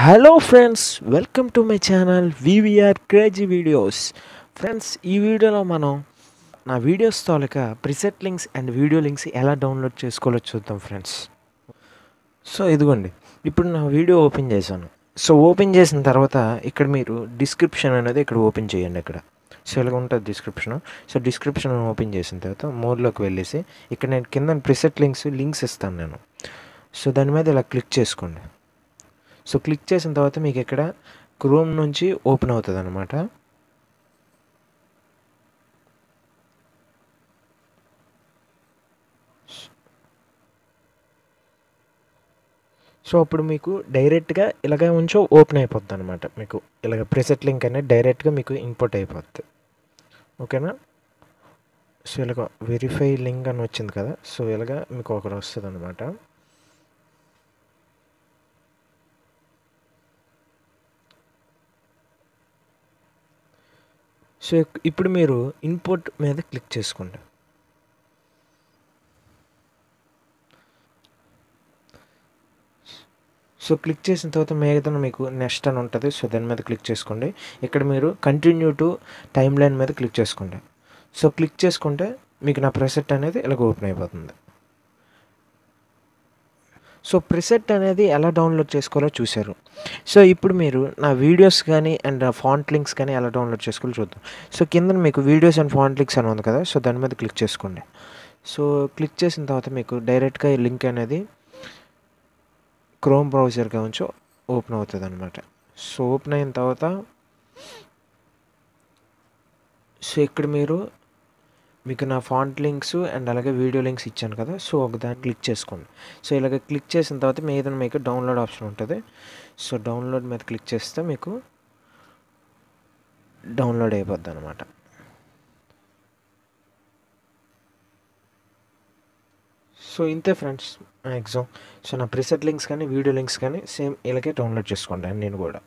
Hello friends, welcome to my channel VVR crazy videos. Friends, ఈ వీడియోలో మనం నా videos taluka preset links and video links ఎలా download చేసుకోవాలో చూద్దాం ఫ్రెండ్స్. సో ఇదిగోండి, ఇప్పుడు నా వీడియో ఓపెన్ చేశాను. సో ఓపెన్ చేసిన తర్వాత ఇక్కడ మీరు డిస్క్రిప్షన్ అనేది ఇక్కడ ఓపెన్ చేయండి. ఇక్కడ సో ఇలాగ ఉంటుంది డిస్క్రిప్షన్. సో డిస్క్రిప్షన్ ఓపెన్ చేసిన తర్వాత మోడ్లోకి వెళ్ళేసి ఇక్కడ నేను కింద ప్రిసెట్ లింక్స్ ఇస్తాను నేను. సో దాని మీద ఇలా క్లిక్ చేసుకోండి. సో క్లిక్ చేసిన తర్వాత మీకు ఇక్కడ క్రోమ్ నుంచి ఓపెన్ అవుతుంది అనమాట. సో అప్పుడు మీకు డైరెక్ట్గా ఇలాగ ఉంచో ఓపెన్ అయిపోద్ది అనమాట. మీకు ఇలాగ ప్రిసెట్ లింక్ అనేది డైరెక్ట్గా మీకు ఇంపోర్ట్ అయిపోద్ది. ఓకేనా? సో ఇలాగ వెరిఫై లింక్ అని వచ్చింది కదా, సో ఇలాగ మీకు ఒకటి వస్తుంది అనమాట. సో ఇప్పుడు మీరు ఇంపోర్ట్ మీద క్లిక్ చేసుకోండి. సో క్లిక్ చేసిన తర్వాత మీద మీకు నెక్స్ట్ అని ఉంటుంది. సో దాని మీద క్లిక్ చేసుకోండి. ఇక్కడ మీరు కంటిన్యూ టు టైమ్ లైన్ మీద క్లిక్ చేసుకోండి. సో క్లిక్ చేసుకుంటే మీకు నా ప్రిసెట్ అనేది ఇలాగ ఓపెన్ అయిపోతుంది. సో ప్రిసెట్ అనేది ఎలా డౌన్లోడ్ చేసుకోవాలో చూశారు. సో ఇప్పుడు మీరు నా వీడియోస్ కానీ అండ్ ఫాంట్ లింక్స్ కానీ ఎలా డౌన్లోడ్ చేసుకోవాలో చూద్దాం. సో కింద మీకు వీడియోస్ అండ్ ఫాంట్ లింక్స్ అని ఉంది కదా, సో దాని మీద క్లిక్ చేసుకోండి. సో క్లిక్ చేసిన తర్వాత మీకు డైరెక్ట్గా ఈ లింక్ అనేది క్రోమ్ బ్రౌజర్గా ఉంచి ఓపెన్ అవుతుంది అనమాట. సో ఓపెన్ అయిన తర్వాత సో ఇక్కడ మీకు నా ఫాంట్ లింక్స్ అండ్ అలాగే వీడియో లింక్స్ ఇచ్చాను కదా, సో ఒకదాన్ని క్లిక్ చేసుకోండి. సో ఇలాగ క్లిక్ చేసిన తర్వాత మీద మీకు డౌన్లోడ్ ఆప్షన్ ఉంటుంది. సో డౌన్లోడ్ మీద క్లిక్ చేస్తే మీకు డౌన్లోడ్ అయిపోద్ది అనమాట. సో ఇంతే ఫ్రెండ్స్ మ్యాక్సిమం. సో నా ప్రిసెట్ లింక్స్ కానీ వీడియో లింక్స్ కానీ సేమ్ ఇలాగే డౌన్లోడ్ చేసుకోండి నేను కూడా.